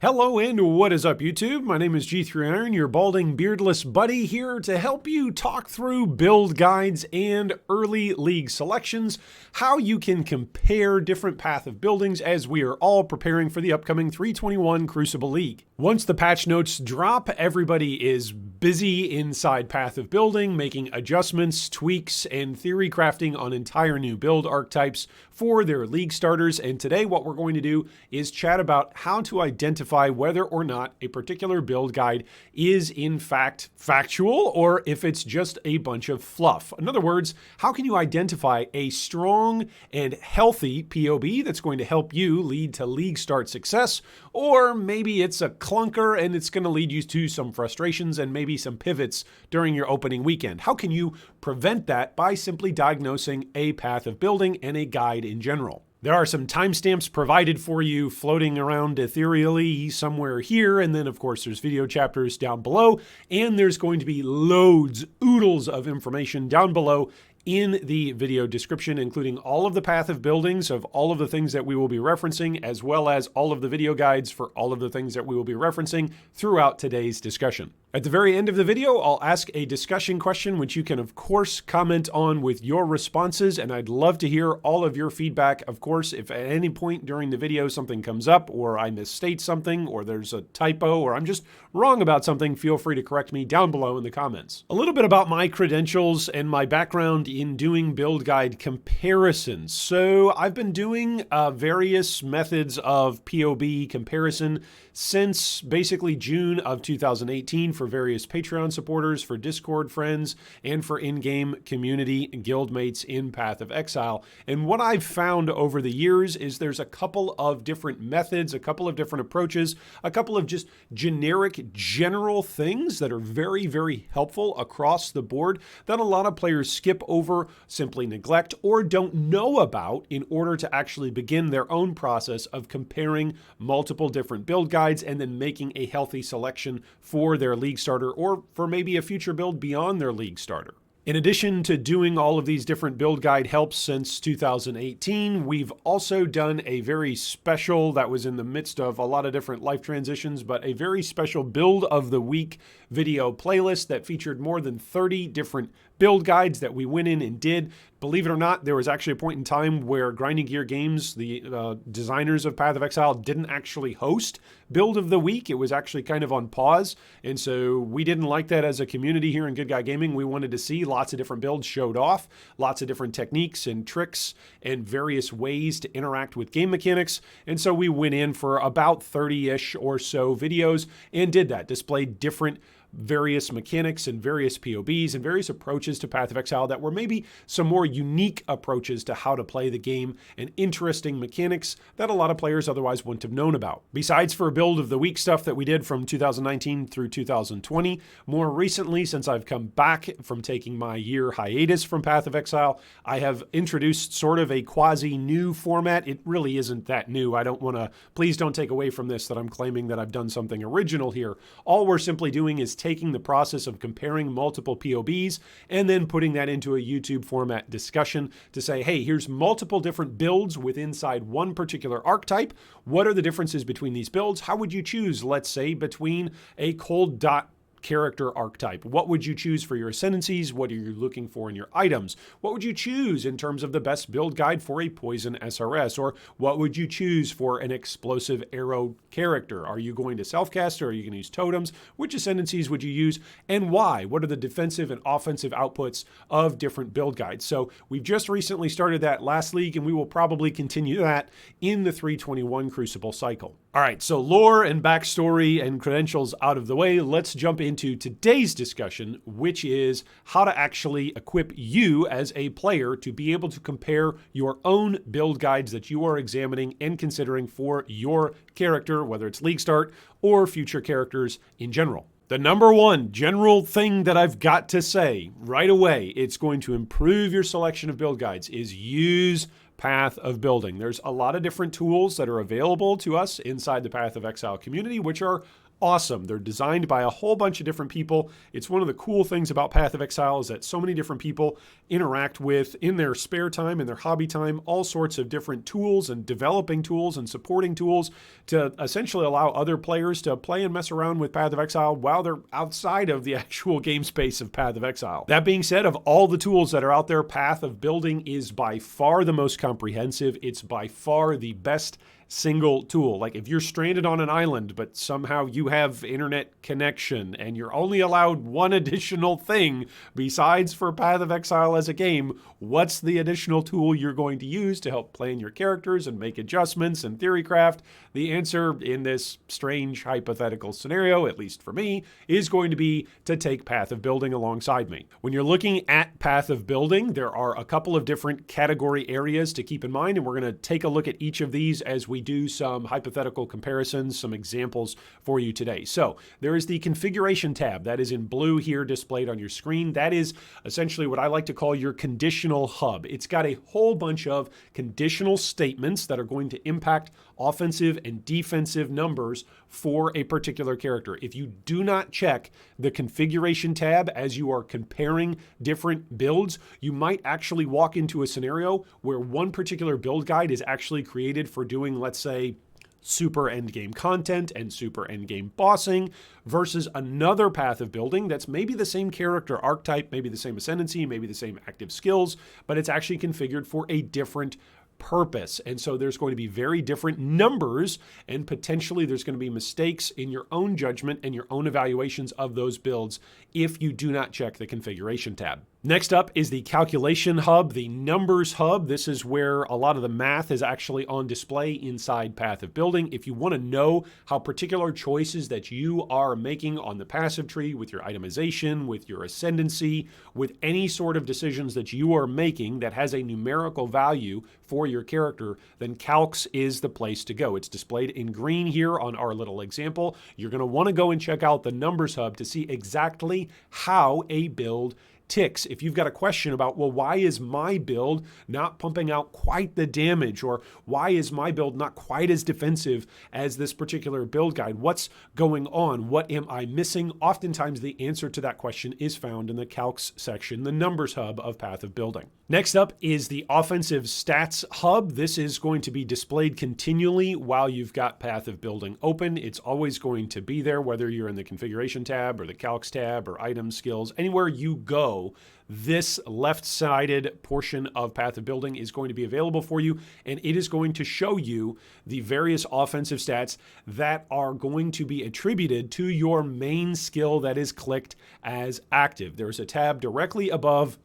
Hello and what is up YouTube? My name is G3Iron, your balding beardless buddy here to help you talk through build guides and early league selections, how you can compare different path of buildings as we are all preparing for the upcoming 321 Crucible League. Once the patch notes drop, everybody is busy inside path of building, making adjustments, tweaks, and theory crafting on entire new build archetypes for their league starters. And today what we're going to do is chat about how to identify whether or not a particular build guide is in fact factual or if it's just a bunch of fluff. In other words, how can you identify a strong and healthy PoB that's going to help you lead to league start success, or maybe it's a clunker and it's going to lead you to some frustrations and maybe some pivots during your opening weekend? How can you prevent that by simply diagnosing a path of building and a guide in general? There are some timestamps provided for you floating around ethereally somewhere here, and then of course there's video chapters down below, and there's going to be loads, oodles of information down below in the video description, including all of the path of buildings of all of the things that we will be referencing, as well as all of the video guides for all of the things that we will be referencing throughout today's discussion. At the very end of the video, I'll ask a discussion question, which you can, of course, comment on with your responses, and I'd love to hear all of your feedback. Of course, if at any point during the video something comes up, or I misstate something, or there's a typo, or I'm just wrong about something, feel free to correct me down below in the comments. A little bit about my credentials and my background in doing build guide comparisons. So I've been doing various methods of PoB comparison since basically June of 2018 for various Patreon supporters, for Discord friends, and for in-game community guildmates in Path of Exile. And what I've found over the years is there's a couple of different methods, a couple of different approaches, a couple of just generic, general things that are very, very helpful across the board that a lot of players skip over, simply neglect, or don't know about in order to actually begin their own process of comparing multiple different build guides and then making a healthy selection for their league starter or for maybe a future build beyond their league starter. In addition to doing all of these different build guide helps since 2018, we've also done a very special, that was in the midst of a lot of different life transitions, but a very special build of the week video playlist that featured more than 30 different build guides that we went in and did. Believe it or not, there was actually a point in time where Grinding Gear Games, the designers of Path of Exile, didn't actually host Build of the Week. It was actually kind of on pause. And so we didn't like that as a community here in Good Guy Gaming. We wanted to see lots of different builds showed off, lots of different techniques and tricks and various ways to interact with game mechanics. And so we went in for about 30-ish or so videos and did that, displayed different various mechanics and various PoBs and various approaches to Path of Exile that were maybe some more unique approaches to how to play the game and interesting mechanics that a lot of players otherwise wouldn't have known about. Besides for build of the week stuff that we did from 2019 through 2020, more recently, since I've come back from taking my year hiatus from Path of Exile, I have introduced sort of a quasi new format. It really isn't that new. I don't want to, please don't take away from this that I'm claiming that I've done something original here. All we're simply doing is taking the process of comparing multiple PoBs and then putting that into a YouTube format discussion to say, hey, here's multiple different builds within inside one particular archetype. What are the differences between these builds? How would you choose, let's say, between a cold dot character archetype? What would you choose for your ascendancies? What are you looking for in your items? What would you choose in terms of the best build guide for a poison SRS? Or what would you choose for an explosive arrow character? Are you going to self-cast or are you going to use totems? Which ascendancies would you use and why? What are the defensive and offensive outputs of different build guides? So we've just recently started that last league and we will probably continue that in the 321 Crucible cycle. All right, so lore and backstory and credentials out of the way, let's jump into today's discussion, which is how to actually equip you as a player to be able to compare your own build guides that you are examining and considering for your character, whether it's league start or future characters in general. The number one general thing that I've got to say right away, it's going to improve your selection of build guides, is use Path of Building. There's a lot of different tools that are available to us inside the Path of Exile community, which are awesome. They're designed by a whole bunch of different people. It's one of the cool things about Path of Exile is that so many different people interact with, in their spare time, in their hobby time, all sorts of different tools and developing tools and supporting tools to essentially allow other players to play and mess around with Path of Exile while they're outside of the actual game space of Path of Exile. That being said, of all the tools that are out there, Path of Building is by far the most comprehensive. It's by far the best single tool. Like if you're stranded on an island, but somehow you have internet connection and you're only allowed one additional thing besides for Path of Exile as a game, what's the additional tool you're going to use to help plan your characters and make adjustments and theorycraft? The answer in this strange hypothetical scenario, at least for me, is going to be to take Path of Building alongside me. When you're looking at Path of Building, there are a couple of different category areas to keep in mind, and we're going to take a look at each of these as we do some hypothetical comparisons, some examples for you today. So there is the configuration tab that is in blue here displayed on your screen. That is essentially what I like to call your conditional hub. It's got a whole bunch of conditional statements that are going to impact offensive and defensive numbers for a particular character. If you do not check the configuration tab as you are comparing different builds, you might actually walk into a scenario where one particular build guide is actually created for doing, let's say, super endgame content and super endgame bossing versus another Path of Building that's maybe the same character archetype, maybe the same ascendancy, maybe the same active skills, but it's actually configured for a different purpose. And so there's going to be very different numbers, and potentially there's going to be mistakes in your own judgment and your own evaluations of those builds if you do not check the configuration tab. Next up is the calculation hub, the numbers hub. This is where a lot of the math is actually on display inside Path of Building. If you want to know how particular choices that you are making on the passive tree with your itemization, with your ascendancy, with any sort of decisions that you are making that has a numerical value for your character, then Calcs is the place to go. It's displayed in green here on our little example. You're going to want to go and check out the numbers hub to see exactly how a build ticks. If you've got a question about, well, why is my build not pumping out quite the damage, or why is my build not quite as defensive as this particular build guide? What's going on? What am I missing? Oftentimes the answer to that question is found in the Calcs section, the numbers hub of Path of Building. Next up is the offensive stats hub. This is going to be displayed continually while you've got Path of Building open. It's always going to be there, whether you're in the configuration tab or the Calcs tab or item skills, anywhere you go. This left-sided portion of Path of Building is going to be available for you, and it is going to show you the various offensive stats that are going to be attributed to your main skill that is clicked as active. There's a tab directly above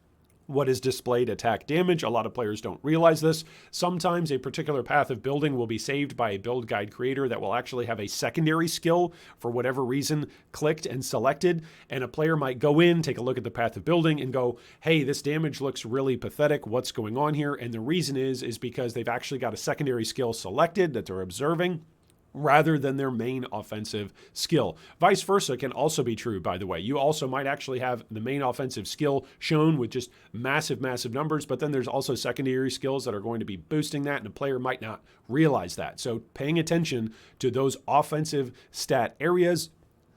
what is displayed attack damage. A lot of players don't realize this. Sometimes a particular Path of Building will be saved by a build guide creator that will actually have a secondary skill for whatever reason clicked and selected, and a player might go in, take a look at the Path of Building and go, hey, this damage looks really pathetic. What's going on here? And the reason is because they've actually got a secondary skill selected that they're observing, rather than their main offensive skill. Vice versa can also be true, by the way. You also might actually have the main offensive skill shown with just massive, massive numbers, but then there's also secondary skills that are going to be boosting that, and a player might not realize that. So paying attention to those offensive stat areas,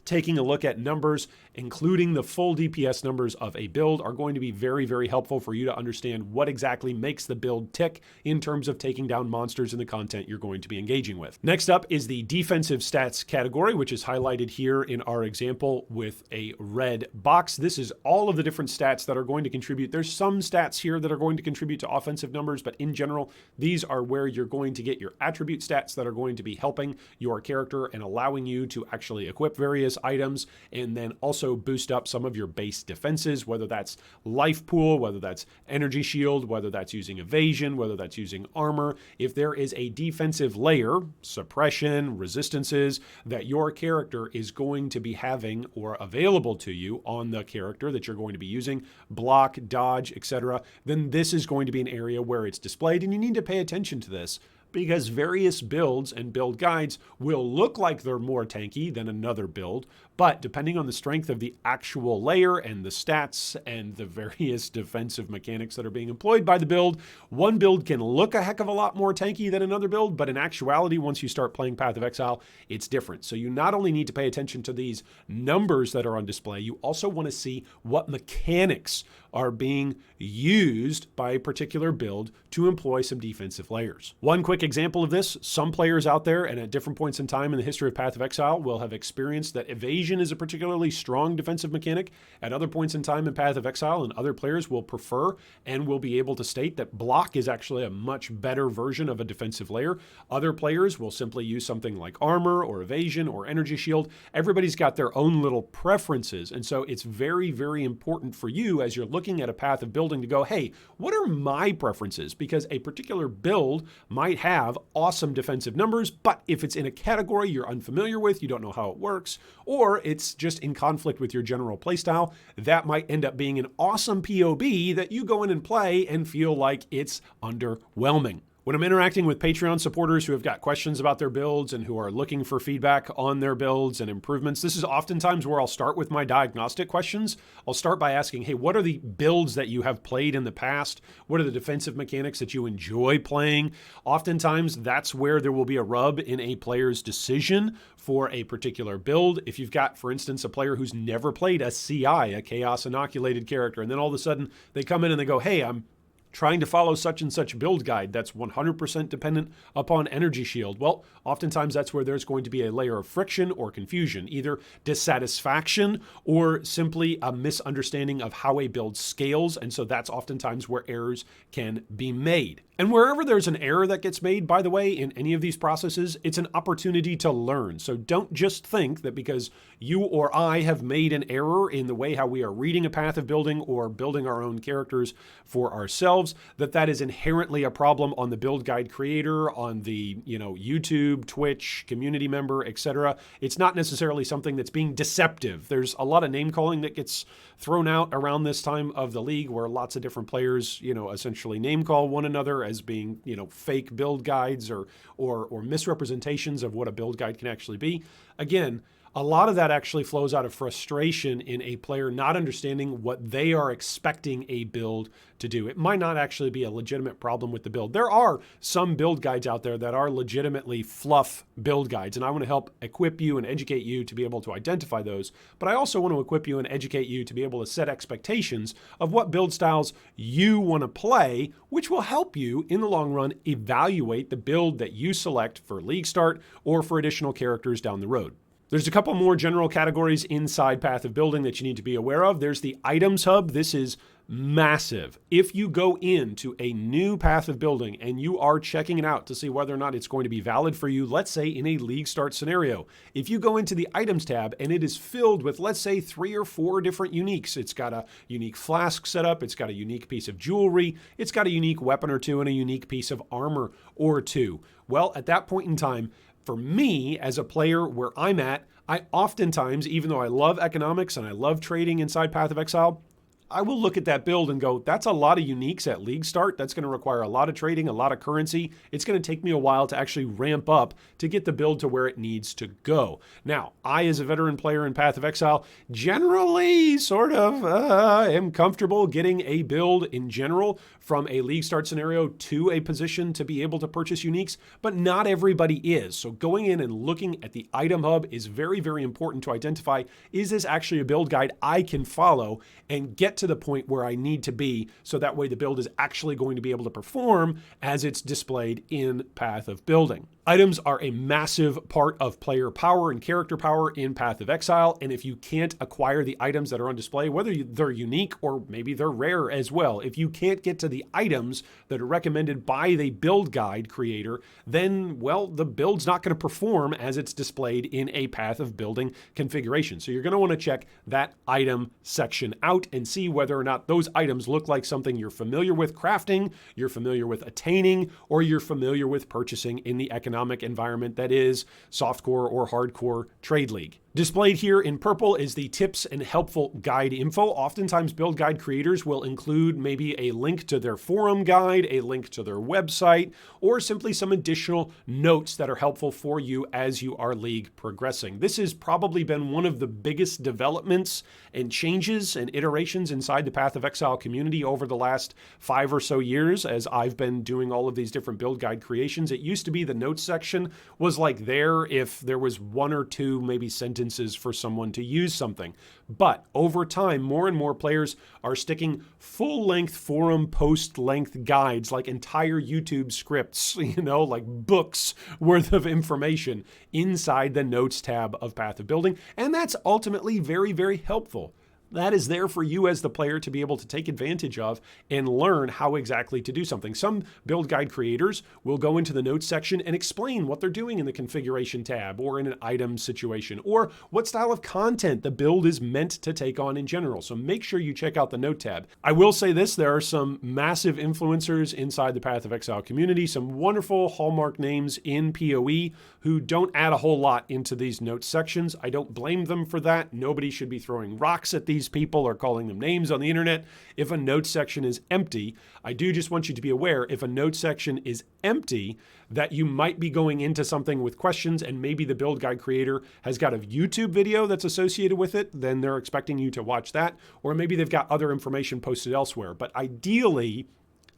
taking a look at numbers, including the full DPS numbers of a build, are going to be very, very helpful for you to understand what exactly makes the build tick in terms of taking down monsters in the content you're going to be engaging with. Next up is the defensive stats category, which is highlighted here in our example with a red box. This is all of the different stats that are going to contribute. There's some stats here that are going to contribute to offensive numbers, but in general, these are where you're going to get your attribute stats that are going to be helping your character and allowing you to actually equip various items, and then also boost up some of your base defenses, whether that's life pool, whether that's energy shield, whether that's using evasion, whether that's using armor. If there is a defensive layer, suppression, resistances, that your character is going to be having or available to you on the character that you're going to be using, block, dodge, etc., then this is going to be an area where it's displayed, and you need to pay attention to this, because various builds and build guides will look like they're more tanky than another build, but depending on the strength of the actual layer and the stats and the various defensive mechanics that are being employed by the build, one build can look a heck of a lot more tanky than another build, but in actuality, once you start playing Path of Exile, it's different. So you not only need to pay attention to these numbers that are on display, you also want to see what mechanics are being used by a particular build to employ some defensive layers. One quick example of this, some players out there and at different points in time in the history of Path of Exile will have experienced that evasion is a particularly strong defensive mechanic. At other points in time in Path of Exile, and other players will prefer and will be able to state that block is actually a much better version of a defensive layer. Other players will simply use something like armor or evasion or energy shield. Everybody's got their own little preferences, and so it's very, very important for you as you're looking at a path of building to go, hey, what are my preferences? Because a particular build might have awesome defensive numbers, but if it's in a category you're unfamiliar with, you don't know how it works, or it's just in conflict with your general playstyle, that might end up being an awesome PoB that you go in and play and feel like it's underwhelming. When I'm interacting with Patreon supporters who have got questions about their builds and who are looking for feedback on their builds and improvements, this is oftentimes where I'll start with my diagnostic questions. I'll start by asking, hey, what are the builds that you have played in the past? What are the defensive mechanics that you enjoy playing? Oftentimes, that's where there will be a rub in a player's decision for a particular build. If you've got, for instance, a player who's never played a CI, a Chaos Inoculated character, and then all of a sudden they come in and they go, hey, I'm trying to follow such and such build guide that's 100% dependent upon energy shield. Well, oftentimes that's where there's going to be a layer of friction or confusion, either dissatisfaction or simply a misunderstanding of how a build scales. And so that's oftentimes where errors can be made. And wherever there's an error that gets made, by the way, in any of these processes, it's an opportunity to learn. So don't just think that because you or I have made an error in the way how we are reading a path of building or building our own characters for ourselves, that that is inherently a problem on the build guide creator, on the, YouTube, Twitch, community member, etc. It's not necessarily something that's being deceptive. There's a lot of name calling that gets thrown out around this time of the league where lots of different players, essentially name call one another as being, fake build guides or misrepresentations of what a build guide can actually be. Again, a lot of that actually flows out of frustration in a player not understanding what they are expecting a build to do. It might not actually be a legitimate problem with the build. There are some build guides out there that are legitimately fluff build guides, and I want to help equip you and educate you to be able to identify those. But I also want to equip you and educate you to be able to set expectations of what build styles you want to play, which will help you in the long run evaluate the build that you select for league start or for additional characters down the road. There's a couple more general categories inside Path of Building that you need to be aware of. There's the Items Hub. This is massive. If you go into a new Path of Building and you are checking it out to see whether or not it's going to be valid for you, let's say in a league start scenario, if you go into the Items tab and it is filled with, let's say, 3 or 4 different uniques, it's got a unique flask setup, it's got a unique piece of jewelry, it's got a unique weapon or 2, and a unique piece of armor or 2. Well, at that point in time, for me, as a player where I'm at, I oftentimes, even though I love economics and I love trading inside Path of Exile, I will look at that build and go, that's a lot of uniques at league start. That's going to require a lot of trading, a lot of currency. It's going to take me a while to actually ramp up to get the build to where it needs to go. Now, I, as a veteran player in Path of Exile, generally sort of am comfortable getting a build in general from a league start scenario to a position to be able to purchase uniques, but not everybody is. So going in and looking at the item hub is very, very important to identify, is this actually a build guide I can follow and get to the point where I need to be, so that way the build is actually going to be able to perform as it's displayed in Path of Building. Items are a massive part of player power and character power in Path of Exile, and if you can't acquire the items that are on display, whether they're unique or maybe they're rare as well, if you can't get to the items that are recommended by the build guide creator, then, well, the build's not going to perform as it's displayed in a Path of Building configuration. So you're going to want to check that item section out and see whether or not those items look like something you're familiar with crafting, you're familiar with attaining, or you're familiar with purchasing in the economic environment that is softcore or hardcore trade league. Displayed here in purple is the tips and helpful guide info. Oftentimes build guide creators will include maybe a link to their forum guide, a link to their website, or simply some additional notes that are helpful for you as you are league progressing. This has probably been one of the biggest developments and changes and iterations inside the Path of Exile community over the last 5 or so years as I've been doing all of these different build guide creations. It used to be the notes section was like there if there was 1 or 2 maybe sentences for someone to use something. But over time, more and more players are sticking full-length forum post-length guides, like entire YouTube scripts, like books worth of information inside the notes tab of Path of Building. And that's ultimately very, very helpful. That is there for you as the player to be able to take advantage of and learn how exactly to do something. Some build guide creators will go into the notes section and explain what they're doing in the configuration tab or in an item situation, or what style of content the build is meant to take on in general. So make sure you check out the note tab. I will say this, there are some massive influencers inside the Path of Exile community, some wonderful hallmark names in PoE who don't add a whole lot into these notes sections. I don't blame them for that. Nobody should be throwing rocks at these people or calling them names on the internet if a notes section is empty. I do just want you to be aware, if a notes section is empty, that you might be going into something with questions and maybe the build guide creator has got a YouTube video that's associated with it, then they're expecting you to watch that, or maybe they've got other information posted elsewhere. But ideally,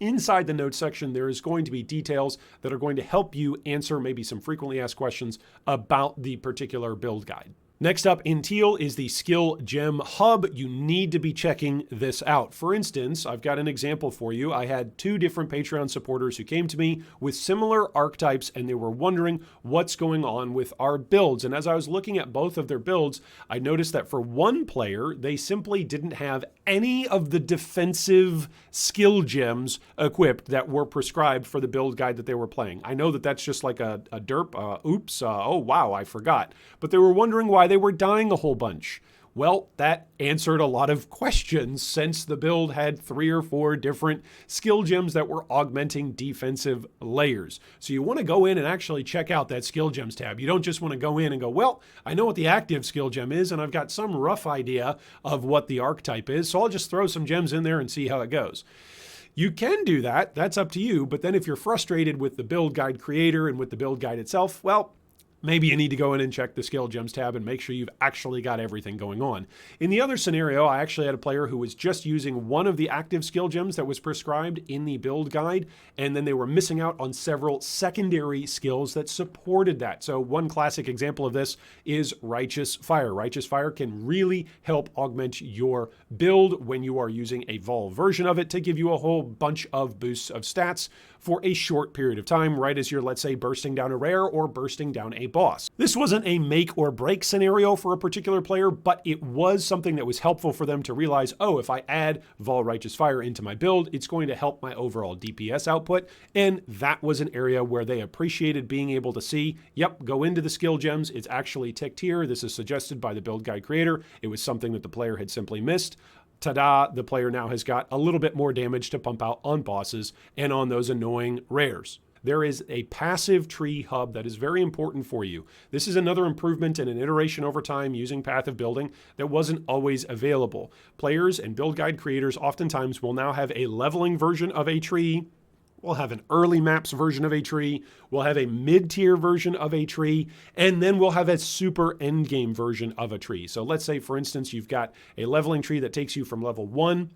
inside the notes section, there is going to be details that are going to help you answer maybe some frequently asked questions about the particular build guide. Next up in teal is the Skill Gem Hub. You need to be checking this out. For instance, I've got an example for you. I had 2 different Patreon supporters who came to me with similar archetypes, and they were wondering what's going on with our builds. And as I was looking at both of their builds, I noticed that for one player, they simply didn't have any of the defensive skill gems equipped that were prescribed for the build guide that they were playing. I know that that's just like a derp, oh wow, I forgot. But they were wondering why they were dying a whole bunch. Well, that answered a lot of questions since the build had 3 or 4 different skill gems that were augmenting defensive layers. So you want to go in and actually check out that skill gems tab. You don't just want to go in and go, well, I know what the active skill gem is and I've got some rough idea of what the archetype is, so I'll just throw some gems in there and see how it goes. You can do that, that's up to you, but then if you're frustrated with the build guide creator and with the build guide itself, well, maybe you need to go in and check the Skill Gems tab and make sure you've actually got everything going on. In the other scenario, I actually had a player who was just using one of the active skill gems that was prescribed in the build guide, and then they were missing out on several secondary skills that supported that. So one classic example of this is Righteous Fire. Righteous Fire can really help augment your build when you are using a Vol version of it to give you a whole bunch of boosts of stats for a short period of time, right as you're, let's say, bursting down a rare or bursting down a boss. This wasn't a make or break scenario for a particular player, but it was something that was helpful for them to realize, oh, if I add Vol Righteous Fire into my build, it's going to help my overall DPS output. And that was an area where they appreciated being able to see, yep, go into the skill gems. It's actually ticked here. This is suggested by the build guide creator. It was something that the player had simply missed. Ta-da, the player now has got a little bit more damage to pump out on bosses and on those annoying rares. There is a passive tree hub that is very important for you. This is another improvement and an iteration over time using Path of Building that wasn't always available. Players and build guide creators oftentimes will now have a leveling version of a tree. We'll have an early maps version of a tree, we'll have a mid-tier version of a tree, and then we'll have a super endgame version of a tree. So let's say, for instance, you've got a leveling tree that takes you from level 1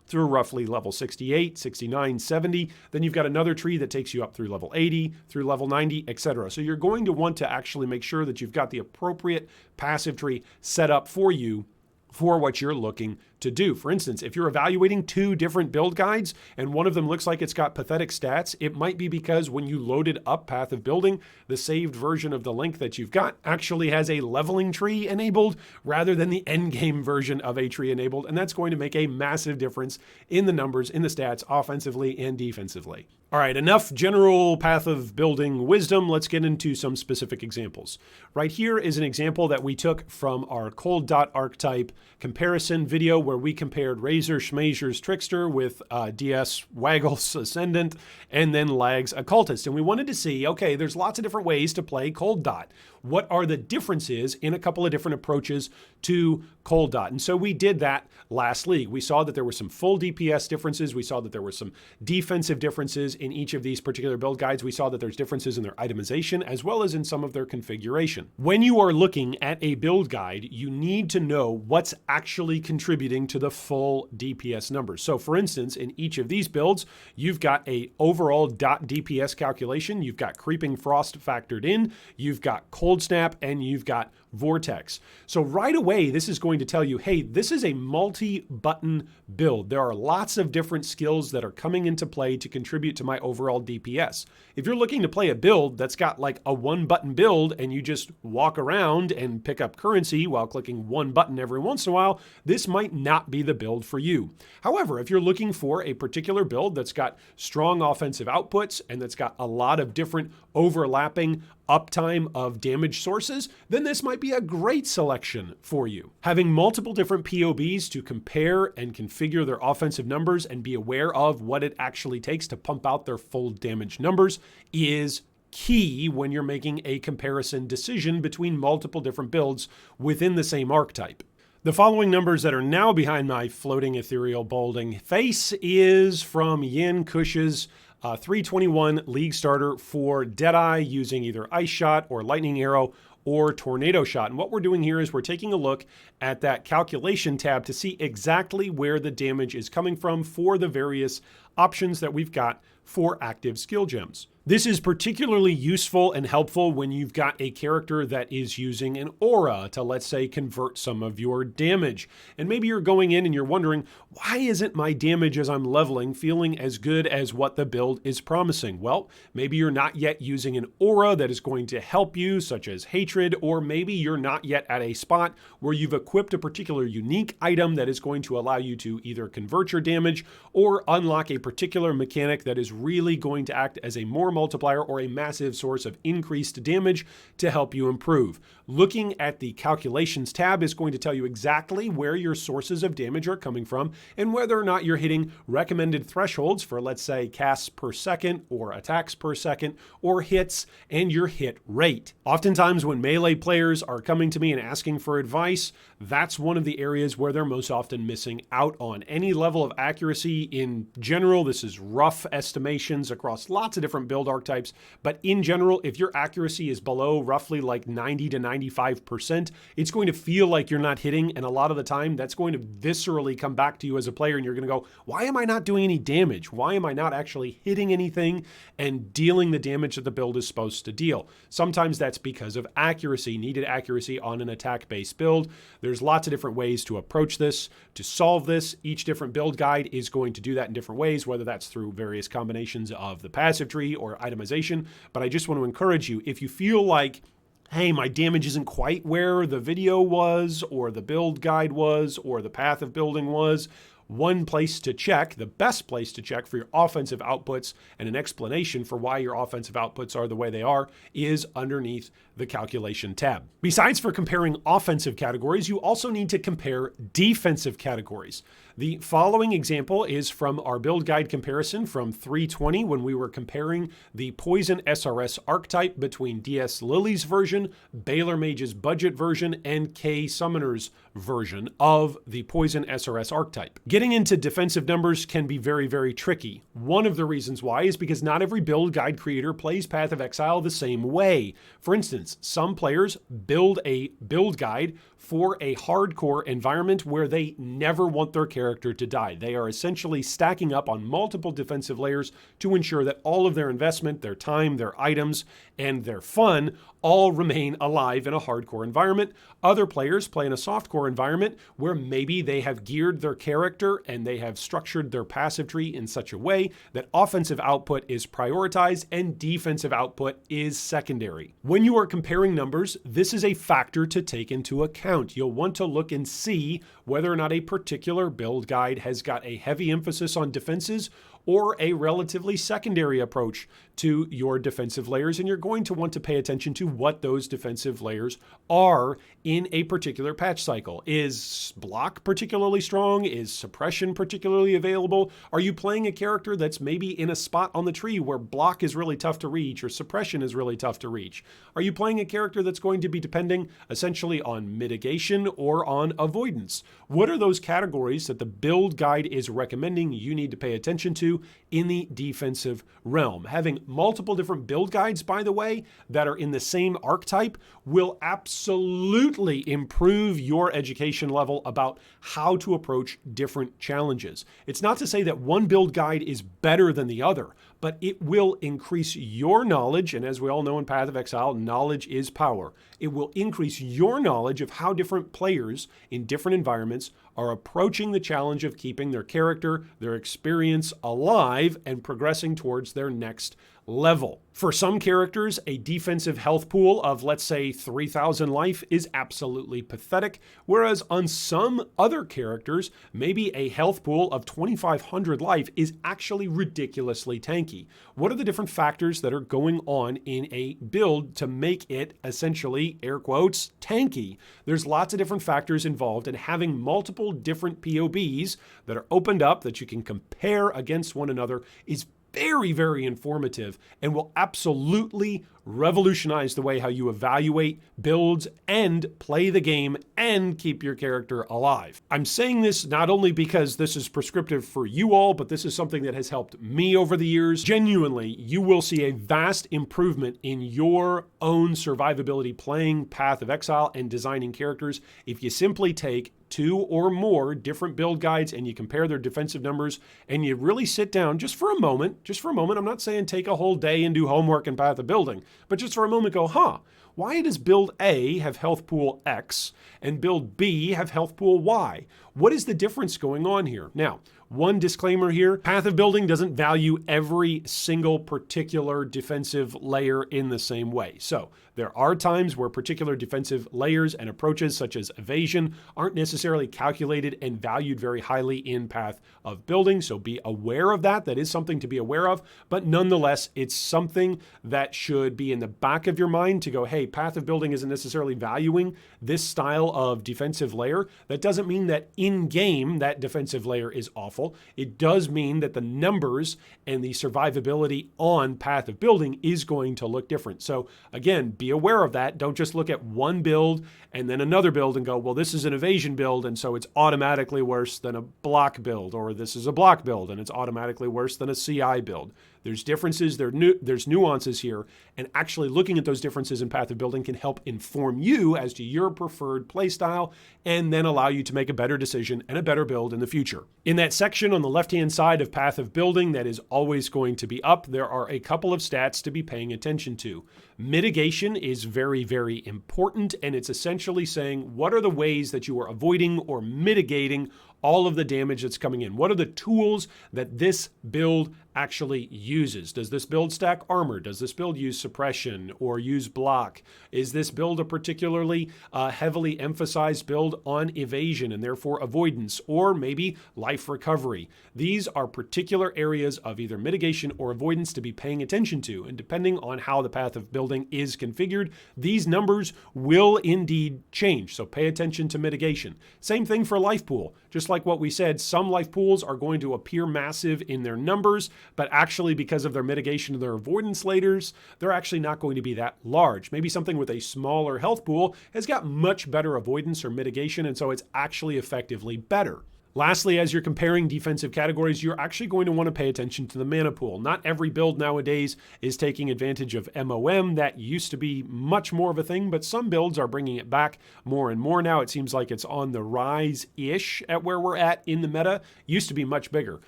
through roughly level 68, 69, 70. Then you've got another tree that takes you up through level 80, through level 90, etc. So you're going to want to actually make sure that you've got the appropriate passive tree set up for you for what you're looking to do. For instance, if you're evaluating 2 different build guides and one of them looks like it's got pathetic stats, it might be because when you loaded up Path of Building, the saved version of the link that you've got actually has a leveling tree enabled rather than the endgame version of a tree enabled, and that's going to make a massive difference in the numbers, in the stats, offensively and defensively. All right, enough general Path of Building wisdom. Let's get into some specific examples. Right here is an example that we took from our Cold Dot archetype comparison video where we compared Razor Schmazer's Trickster with DS Waggle's Ascendant and then Lag's Occultist. And we wanted to see, okay, there's lots of different ways to play Cold Dot. what are the differences in a couple of different approaches to cold dot. And so we did that last league. We saw that there were some full DPS differences. We saw that there were some defensive differences in each of these particular build guides. We saw that there's differences in their itemization as well as in some of their configuration. When you are looking at a build guide, you need to know what's actually contributing to the full DPS numbers. So for instance, in each of these builds, you've got a overall dot DPS calculation. You've got Creeping Frost factored in, you've got Cold Snap, and you've got Vortex. So right away, this is going to tell you, hey, this is a multi-button build. There are lots of different skills that are coming into play to contribute to my overall DPS. If you're looking to play a build that's got like a one-button build and you just walk around and pick up currency while clicking one button every once in a while, this might not be the build for you. However, if you're looking for a particular build that's got strong offensive outputs and that's got a lot of different overlapping uptime of damage sources, then this might be a great selection for you. Having multiple different PoBs to compare and configure their offensive numbers and be aware of what it actually takes to pump out their full damage numbers is key when you're making a comparison decision between multiple different builds within the same archetype. The following numbers that are now behind my floating ethereal balding face is from Yin Kush's 321 League Starter for Deadeye using either Ice Shot or Lightning Arrow or Tornado Shot. And what we're doing here is we're taking a look at that calculation tab to see exactly where the damage is coming from for the various options that we've got for active skill gems. This is particularly useful and helpful when you've got a character that is using an aura to, let's say, convert some of your damage. And maybe you're going in and you're wondering, why isn't my damage as I'm leveling feeling as good as what the build is promising? Well, maybe you're not yet using an aura that is going to help you, such as Hatred, or maybe you're not yet at a spot where you've equipped a particular unique item that is going to allow you to either convert your damage or unlock a particular mechanic that is really going to act as a more multiplier or a massive source of increased damage to help you improve. Looking at the calculations tab is going to tell you exactly where your sources of damage are coming from and whether or not you're hitting recommended thresholds for, let's say, casts per second or attacks per second or hits and your hit rate. Oftentimes when melee players are coming to me and asking for advice, that's one of the areas where they're most often missing out on. Any level of accuracy in general, this is rough estimations across lots of different build archetypes, but in general, if your accuracy is below roughly like 90 to 95%, it's going to feel like you're not hitting, and a lot of the time that's going to viscerally come back to you as a player and you're going to go, why am I not doing any damage? Why am I not actually hitting anything and dealing the damage that the build is supposed to deal? Sometimes that's because of accuracy, needed accuracy on an attack-based build. There's lots of different ways to approach this, to solve this. Each different build guide is going to do that in different ways, whether that's through various combinations of the passive tree or itemization. But I just want to encourage you, if you feel like, hey, my damage isn't quite where the video was or the build guide was or the path of building was, one place to check, the best place to check for your offensive outputs and an explanation for why your offensive outputs are the way they are is underneath the calculation tab. Besides for comparing offensive categories, you also need to compare defensive categories. The following example is from our build guide comparison from 320 when we were comparing the Poison SRS archetype between DS Lily's version, Baylor Mage's budget version, and K Summoner's version of the Poison SRS archetype. Getting into defensive numbers can be very, very tricky. One of the reasons why is because not every build guide creator plays Path of Exile the same way. For instance, some players build a build guide for a hardcore environment where they never want their character to die. They are essentially stacking up on multiple defensive layers to ensure that all of their investment, their time, their items, and their fun all remain alive in a hardcore environment. Other players play in a softcore environment where maybe they have geared their character and they have structured their passive tree in such a way that offensive output is prioritized and defensive output is secondary. When you are comparing numbers, this is a factor to take into account. You'll want to look and see whether or not a particular build guide has got a heavy emphasis on defenses or a relatively secondary approach to your defensive layers, and you're going to want to pay attention to what those defensive layers are in a particular patch cycle. Is block particularly strong? Is suppression particularly available? Are you playing a character that's maybe in a spot on the tree where block is really tough to reach or suppression is really tough to reach? Are you playing a character that's going to be depending essentially on mitigation or on avoidance? What are those categories that the build guide is recommending you need to pay attention to in the defensive realm? Having multiple different build guides, by the way, that are in the same archetype will absolutely improve your education level about how to approach different challenges. It's not to say that one build guide is better than the other, but it will increase your knowledge, and as we all know in Path of Exile, knowledge is power. It will increase your knowledge of how different players in different environments are approaching the challenge of keeping their character, their experience alive, and progressing towards their next level. For some characters, a defensive health pool of, let's say, 3,000 life is absolutely pathetic, whereas on some other characters, maybe a health pool of 2,500 life is actually ridiculously tanky. What are the different factors that are going on in a build to make it essentially, air quotes, tanky? There's lots of different factors involved, and having multiple different PoBs that are opened up that you can compare against one another is very, very informative and will absolutely revolutionize the way how you evaluate builds and play the game and keep your character alive. I'm saying this not only because this is prescriptive for you all, but this is something that has helped me over the years. Genuinely, you will see a vast improvement in your own survivability playing Path of Exile and designing characters if you simply take 2 or more different build guides and you compare their defensive numbers and you really sit down just for a moment. I'm not saying take a whole day and do homework in Path of Building, but just for a moment go, why does build A have health pool X and build B have health pool Y? What is the difference going on here? Now, one disclaimer here, Path of Building doesn't value every single particular defensive layer in the same way. So there are times where particular defensive layers and approaches such as evasion aren't necessarily calculated and valued very highly in Path of Building. So be aware of that. That is something to be aware of. But nonetheless, it's something that should be in the back of your mind to go, hey, Path of Building isn't necessarily valuing this style of defensive layer. That doesn't mean that in-game that defensive layer is awful. It does mean that the numbers and the survivability on Path of Building is going to look different. So again, be aware of that. Don't just look at one build and then another build and go, well, this is an evasion build, and so it's automatically worse than a block build, or this is a block build and it's automatically worse than a CI build. There's differences, there's nuances here, and actually looking at those differences in Path of Building can help inform you as to your preferred playstyle and then allow you to make a better decision and a better build in the future. In that section on the left-hand side of Path of Building that is always going to be up, there are a couple of stats to be paying attention to. Mitigation is very, very important, and it's essentially saying what are the ways that you are avoiding or mitigating all of the damage that's coming in? What are the tools that this build actually uses? Does this build stack armor? Does this build use suppression or use block? Is this build a particularly heavily emphasized build on evasion and therefore avoidance, or maybe life recovery? These are particular areas of either mitigation or avoidance to be paying attention to, and depending on how the Path of Building is configured, these numbers will indeed change. So pay attention to mitigation. Same thing for life pool. Just like what we said, some life pools are going to appear massive in their numbers, but actually because of their mitigation and their avoidance layers, they're actually not going to be that large. Maybe something with a smaller health pool has got much better avoidance or mitigation, and so it's actually effectively better. Lastly, as you're comparing defensive categories, you're actually going to want to pay attention to the mana pool. Not every build nowadays is taking advantage of MOM. That used to be much more of a thing, but some builds are bringing it back more and more now. It seems like it's on the rise-ish at where we're at in the meta. Used to be much bigger.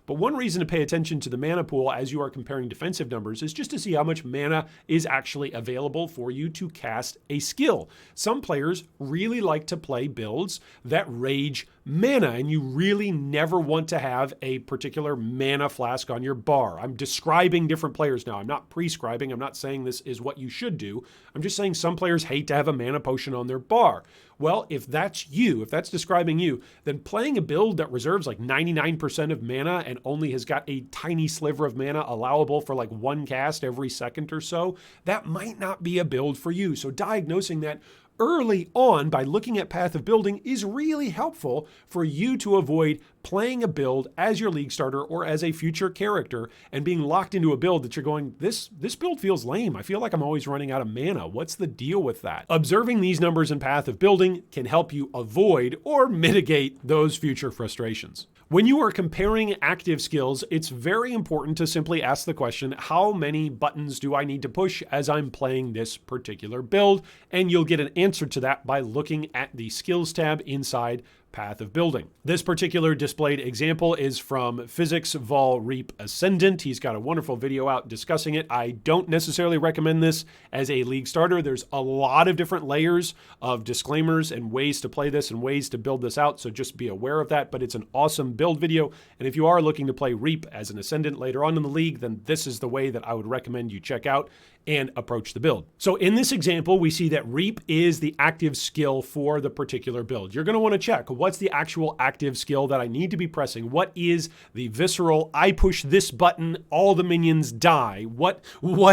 But one reason to pay attention to the mana pool as you are comparing defensive numbers is just to see how much mana is actually available for you to cast a skill. Some players really like to play builds that rage mana, and you really never want to have a particular mana flask on your bar. I'm describing different players now. I'm not prescribing. I'm not saying this is what you should do. I'm just saying some players hate to have a mana potion on their bar. Well, if that's you, if that's describing you, then playing a build that reserves like 99% of mana and only has got a tiny sliver of mana allowable for like one cast every second or so, that might not be a build for you. So diagnosing that early on by looking at path of building is really helpful for you to avoid playing a build as your league starter or as a future character and being locked into a build that you're going, this build feels lame. I feel like I'm always running out of mana. What's the deal with that? Observing these numbers in path of building can help you avoid or mitigate those future frustrations. When you are comparing active skills, it's very important to simply ask the question, how many buttons do I need to push as I'm playing this particular build? And you'll get an answer to that by looking at the skills tab inside path of building. This particular displayed example is from Physics Vol Reap Ascendant. He's got a wonderful video out discussing it. I don't necessarily recommend this as a league starter. There's a lot of different layers of disclaimers and ways to play this and ways to build this out, so just be aware of that, but it's an awesome build video, and if you are looking to play Reap as an Ascendant later on in the league, then this is the way that I would recommend you check out and approach the build. So in this example, we see that Reap is the active skill for the particular build. You're going to want to check, what's the actual active skill that I need to be pressing? What is the visceral, I push this button, all the minions die? What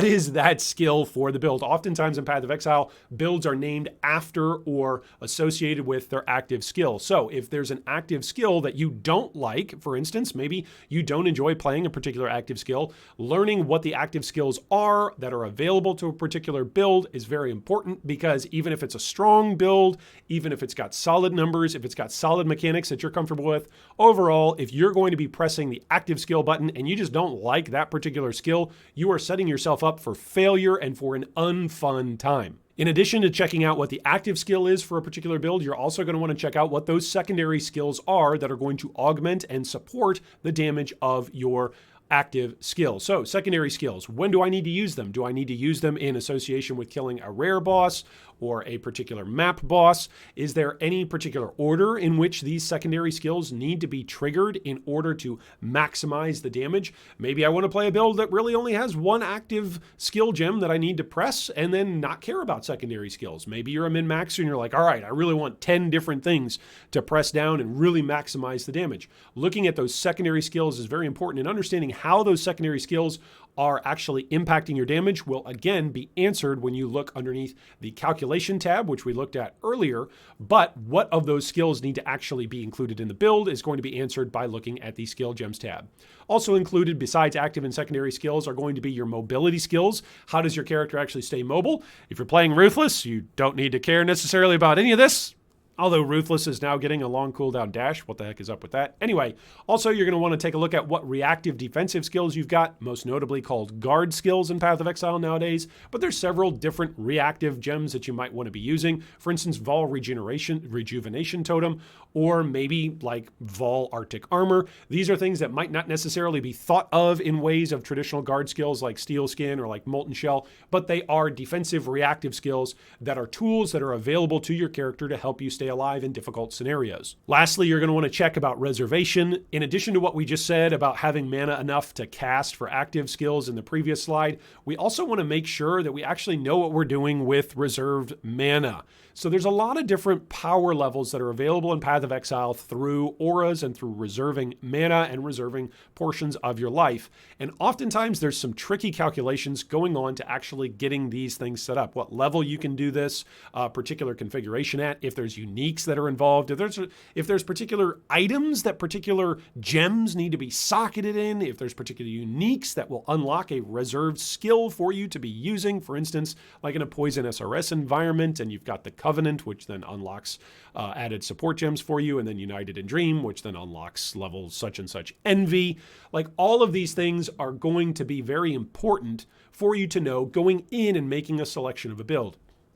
is that skill for the build? Oftentimes in Path of Exile, builds are named after or associated with their active skill. So if there's an active skill that you don't like, for instance, maybe you don't enjoy playing a particular active skill, learning what the active skills are that are available to a particular build is very important, because even if it's a strong build, even if it's got solid numbers, if it's got solid mechanics that you're comfortable with, overall, if you're going to be pressing the active skill button and you just don't like that particular skill, you are setting yourself up for failure and for an unfun time. In addition to checking out what the active skill is for a particular build, you're also going to want to check out what those secondary skills are that are going to augment and support the damage of your active skill. So secondary skills, when do I need to use them? Do I need to use them in association with killing a rare boss or a particular map boss? Is there any particular order in which these secondary skills need to be triggered in order to maximize the damage? Maybe I want to play a build that really only has one active skill gem that I need to press and then not care about secondary skills. Maybe you're a min-maxer and you're like, all right, I really want 10 different things to press down and really maximize the damage. Looking at those secondary skills is very important, and understanding how those secondary skills are actually impacting your damage will again be answered when you look underneath the calculation tab, which we looked at earlier. But what of those skills need to actually be included in the build is going to be answered by looking at the skill gems tab. Also included besides active and secondary skills are going to be your mobility skills. How does your character actually stay mobile? If you're playing Ruthless, you don't need to care necessarily about any of this. Although Ruthless is now getting a long cooldown dash. What the heck is up with that? Anyway, also you're going to want to take a look at what reactive defensive skills you've got, most notably called guard skills in Path of Exile nowadays. But there's several different reactive gems that you might want to be using. For instance, Vol Rejuvenation Totem, or maybe like Vol Arctic Armor. These are things that might not necessarily be thought of in ways of traditional guard skills like Steel Skin or like Molten Shell, but they are defensive reactive skills that are tools that are available to your character to help you stay alive in difficult scenarios. Lastly, you're going to want to check about Reservation. In addition to what we just said about having mana enough to cast for active skills in the previous slide, we also want to make sure that we actually know what we're doing with reserved mana. So there's a lot of different power levels that are available in Path of Exile through auras and through reserving mana and reserving portions of your life. And oftentimes there's some tricky calculations going on to actually getting these things set up. What level you can do this particular configuration at, if there's uniques that are involved, if there's particular items that particular gems need to be socketed in, if there's particular uniques that will unlock a reserved skill for you to be using, for instance, like in a Poison SRS environment, and you've got the Covenant, which then unlocks added support gems for you, and then United in Dream, which then unlocks level such and such Envy. Like, all of these things are going to be very important for you to know going in and making a selection of a build.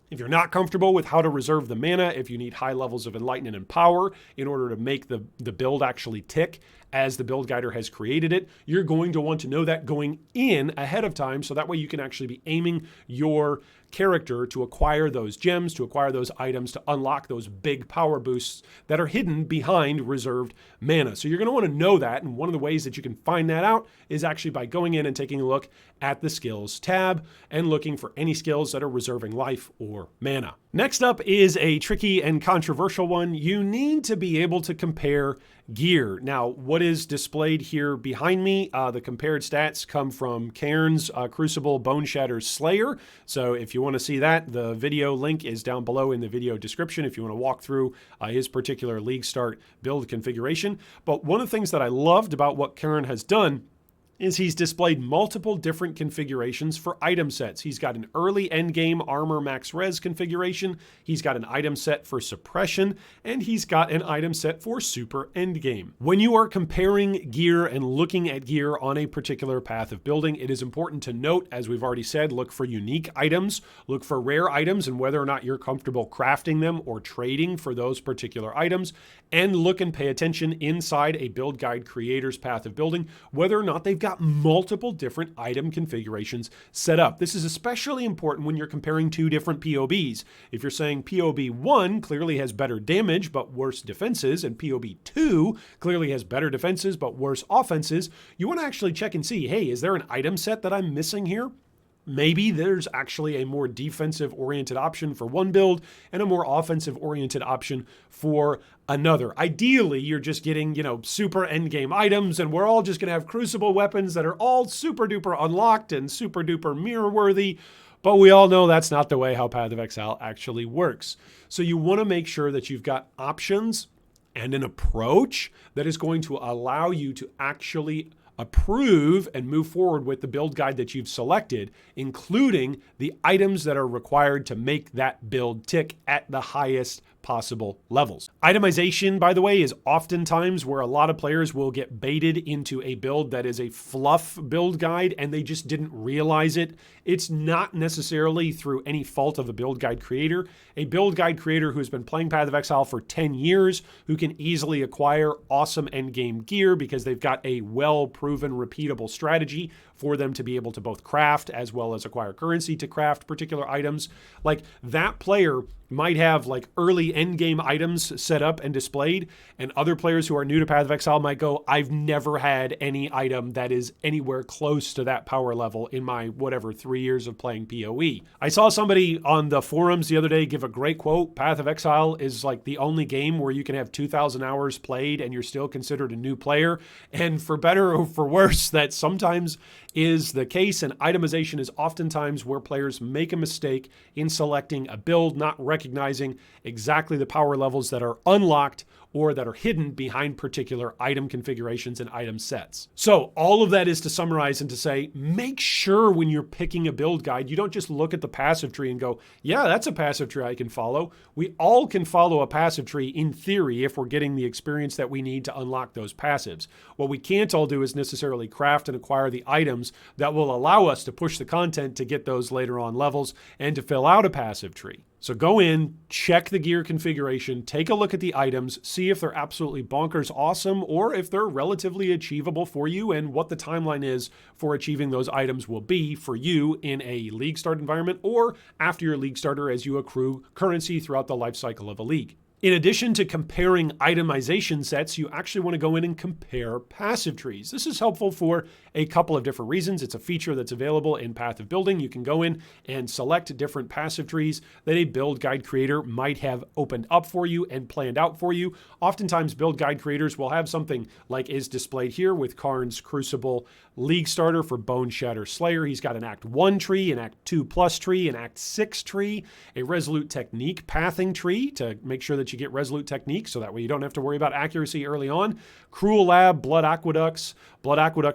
If you're not comfortable with how to reserve the mana, if you need high levels of enlightenment and power in order to make the build actually tick as the build guider has created it, you're going to want to know that going in ahead of time, so that way you can actually be aiming your character to acquire those gems, to acquire those items, to unlock those big power boosts that are hidden behind reserved mana. So you're going to want to know that, and one of the ways that you can find that out is actually by going in and taking a look at the skills tab and looking for any skills that are reserving life or mana. Next up is a tricky and controversial one. You need to be able to compare gear. Now, what is displayed here behind me, the compared stats come from Cairns Crucible Bone Shatter's Slayer. So if you want to see that, the video link is down below in the video description if you want to walk through his particular League Start build configuration. But one of the things that I loved about what Cairn has done is he's displayed multiple different configurations for item sets. He's got an early endgame armor max res configuration, he's got an item set for suppression, and he's got an item set for super endgame. When you are comparing gear and looking at gear on a particular path of building, it is important to note, as we've already said, look for unique items, look for rare items and whether or not you're comfortable crafting them or trading for those particular items, and look and pay attention inside a build guide creator's path of building, whether or not they've got multiple different item configurations set up. This is especially important when you're comparing two different PoBs. If you're saying PoB 1 clearly has better damage but worse defenses, and PoB 2 clearly has better defenses but worse offenses, you want to actually check and see, hey, is there an item set that I'm missing here? Maybe there's actually a more defensive-oriented option for one build and a more offensive-oriented option for another. Ideally, you're just getting, super endgame items, and we're all just going to have Crucible weapons that are all super-duper unlocked and super-duper mirror-worthy, but we all know that's not the way how Path of Exile actually works. So you want to make sure that you've got options and an approach that is going to allow you to actually approve and move forward with the build guide that you've selected, including the items that are required to make that build tick at the highest possible levels. Itemization, by the way, is oftentimes where a lot of players will get baited into a build that is a fluff build guide and they just didn't realize it. It's not necessarily through any fault of a build guide creator. A build guide creator who's been playing Path of Exile for 10 years, who can easily acquire awesome endgame gear because they've got a well-proven, repeatable strategy for them to be able to both craft as well as acquire currency to craft particular items. Like, that player might have like early endgame items set up and displayed, and other players who are new to Path of Exile might go, I've never had any item that is anywhere close to that power level in my 3 years of playing PoE. I saw somebody on the forums the other day give a great quote. Path of Exile is like the only game where you can have 2,000 hours played and you're still considered a new player. And for better or for worse, that sometimes is the case, and itemization is oftentimes where players make a mistake in selecting a build, not recognizing exactly the power levels that are unlocked or that are hidden behind particular item configurations and item sets. So all of that is to summarize and to say, make sure when you're picking a build guide, you don't just look at the passive tree and go, yeah, that's a passive tree I can follow. We all can follow a passive tree in theory if we're getting the experience that we need to unlock those passives. What we can't all do is necessarily craft and acquire the items that will allow us to push the content to get those later on levels and to fill out a passive tree. So go in, check the gear configuration, take a look at the items, see if they're absolutely bonkers awesome or if they're relatively achievable for you and what the timeline is for achieving those items will be for you in a League Start environment or after your League Starter as you accrue currency throughout the life cycle of a league. In addition to comparing itemization sets, you actually want to go in and compare passive trees. This is helpful for a couple of different reasons. It's a feature that's available in Path of Building. You can go in and select different passive trees that a build guide creator might have opened up for you and planned out for you. Oftentimes, build guide creators will have something like is displayed here with Cairns Crucible League Starter for Bone Shatter Slayer. He's got an Act 1 tree, an Act 2 plus tree, an Act 6 tree, a Resolute Technique pathing tree to make sure that you get Resolute Technique so that way you don't have to worry about accuracy early on. Cruel Lab, Blood Aqueducts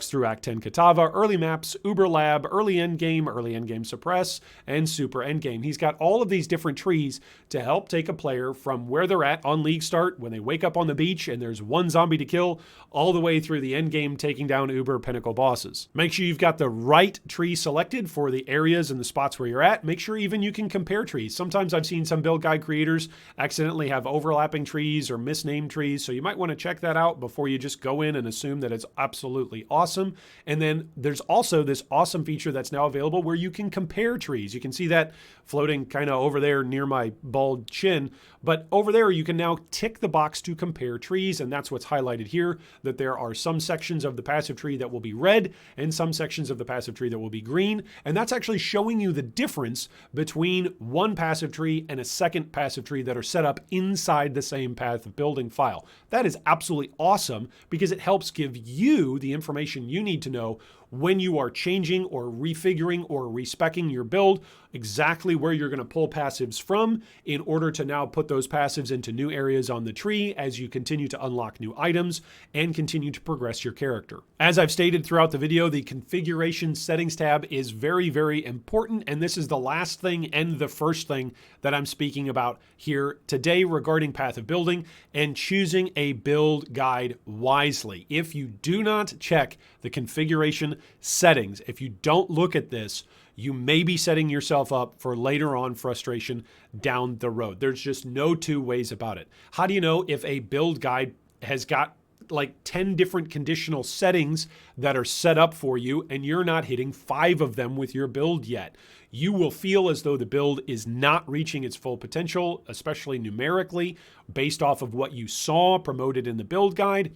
through Act 10 Katava, Early Maps, Uber Lab, Early Endgame Suppress, and Super Endgame. He's got all of these different trees to help take a player from where they're at on League Start when they wake up on the beach and there's one zombie to kill all the way through the endgame taking down Uber Pinnacle bosses. Make sure you've got the right tree selected for the areas and the spots where you're at. Make sure even you can compare trees. Sometimes I've seen some build guide creators accidentally have have overlapping trees or misnamed trees. So you might want to check that out before you just go in and assume that it's absolutely awesome. And then there's also this awesome feature that's now available where you can compare trees. You can see that floating kind of over there near my bald chin. But over there, you can now tick the box to compare trees. And that's what's highlighted here, that there are some sections of the passive tree that will be red and some sections of the passive tree that will be green. And that's actually showing you the difference between one passive tree and a second passive tree that are set up inside the same path of building file. That is absolutely awesome because it helps give you the information you need to know when you are changing or refiguring or respecing your build, exactly where you're going to pull passives from in order to now put those passives into new areas on the tree as you continue to unlock new items and continue to progress your character. As I've stated throughout the video, the configuration settings tab is very, very important, and this is the last thing and the first thing that I'm speaking about here today regarding path of building and choosing a build guide wisely. If you do not check the configuration settings, if you don't look at this, you may be setting yourself up for later on frustration down the road. There's just no two ways about it. How do you know if a build guide has got like 10 different conditional settings that are set up for you and you're not hitting 5 of them with your build yet? You will feel as though the build is not reaching its full potential, especially numerically, based off of what you saw promoted in the build guide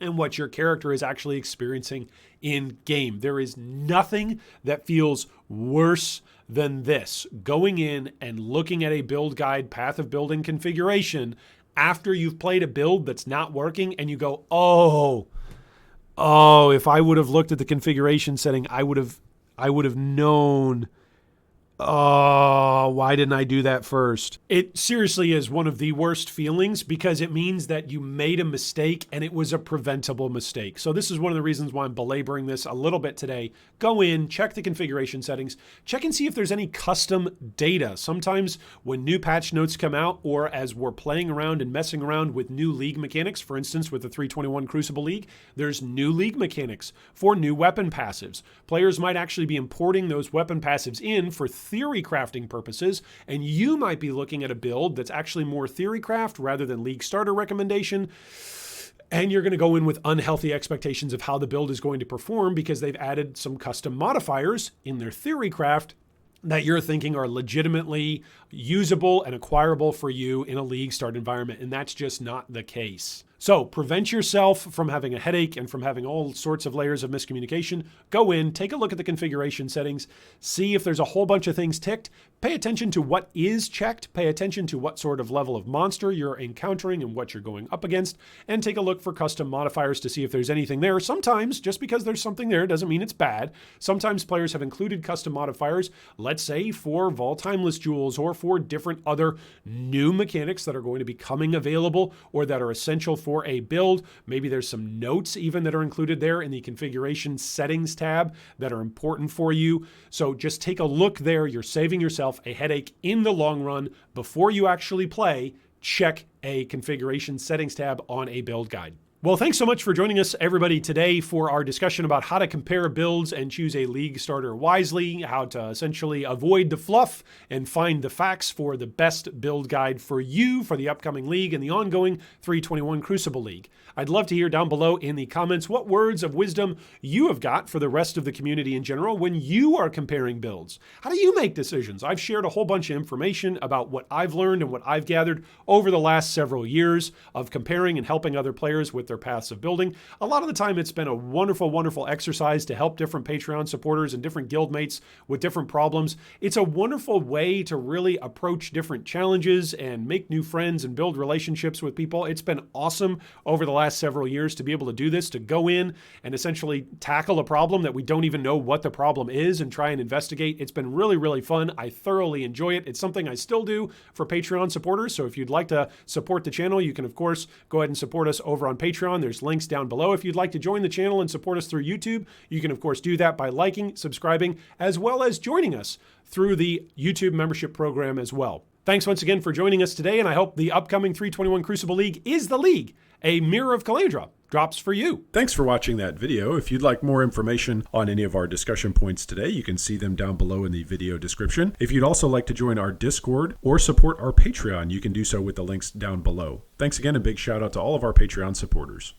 and what your character is actually experiencing in game. There is nothing that feels worse than this. Going in and looking at a build guide path of building configuration after you've played a build that's not working and you go, oh, if I would have looked at the configuration setting, I would have known. Oh, why didn't I do that first? It seriously is one of the worst feelings because it means that you made a mistake and it was a preventable mistake. So this is one of the reasons why I'm belaboring this a little bit today. Go in, check the configuration settings, check and see if there's any custom data. Sometimes when new patch notes come out or as we're playing around and messing around with new league mechanics, for instance, with the 321 Crucible League, there's new league mechanics for new weapon passives. Players might actually be importing those weapon passives in for theory crafting purposes, and you might be looking at a build that's actually more theory craft rather than league starter recommendation, and you're going to go in with unhealthy expectations of how the build is going to perform because they've added some custom modifiers in their theory craft that you're thinking are legitimately usable and acquirable for you in a league start environment, and that's just not the case. So prevent yourself from having a headache and from having all sorts of layers of miscommunication. Go in, take a look at the configuration settings, see if there's a whole bunch of things ticked. Pay attention to what is checked, pay attention to what sort of level of monster you're encountering and what you're going up against, and take a look for custom modifiers to see if there's anything there. Sometimes, just because there's something there doesn't mean it's bad. Sometimes players have included custom modifiers, let's say for Vol Timeless Jewels or for different other new mechanics that are going to be coming available or that are essential for a build. Maybe there's some notes even that are included there in the configuration settings tab that are important for you. So just take a look there. You're saving yourself a headache in the long run. Before you actually play, check a configuration settings tab on a build guide. Well, thanks so much for joining us, everybody, today for our discussion about how to compare builds and choose a league starter wisely, how to essentially avoid the fluff and find the facts for the best build guide for you for the upcoming league and the ongoing 321 Crucible League. I'd love to hear down below in the comments what words of wisdom you have got for the rest of the community in general when you are comparing builds. How do you make decisions? I've shared a whole bunch of information about what I've learned and what I've gathered over the last several years of comparing and helping other players with their paths of building. A lot of the time it's been a wonderful, wonderful exercise to help different Patreon supporters and different guildmates with different problems. It's a wonderful way to really approach different challenges and make new friends and build relationships with people. It's been awesome over the last several years to be able to do this, to go in and essentially tackle a problem that we don't even know what the problem is and try and investigate. It's been really, really fun. I thoroughly enjoy it. It's something I still do for Patreon supporters. So if you'd like to support the channel, you can of course go ahead and support us over on Patreon. There's links down below. If you'd like to join the channel and support us through YouTube, you can of course do that by liking, subscribing, as well as joining us through the YouTube membership program as well. Thanks once again for joining us today, and I hope the upcoming 321 Crucible League is the league, a mirror of Calandra, drops for you. Thanks for watching that video. If you'd like more information on any of our discussion points today, you can see them down below in the video description. If you'd also like to join our Discord or support our Patreon, you can do so with the links down below. Thanks again, and big shout out to all of our Patreon supporters.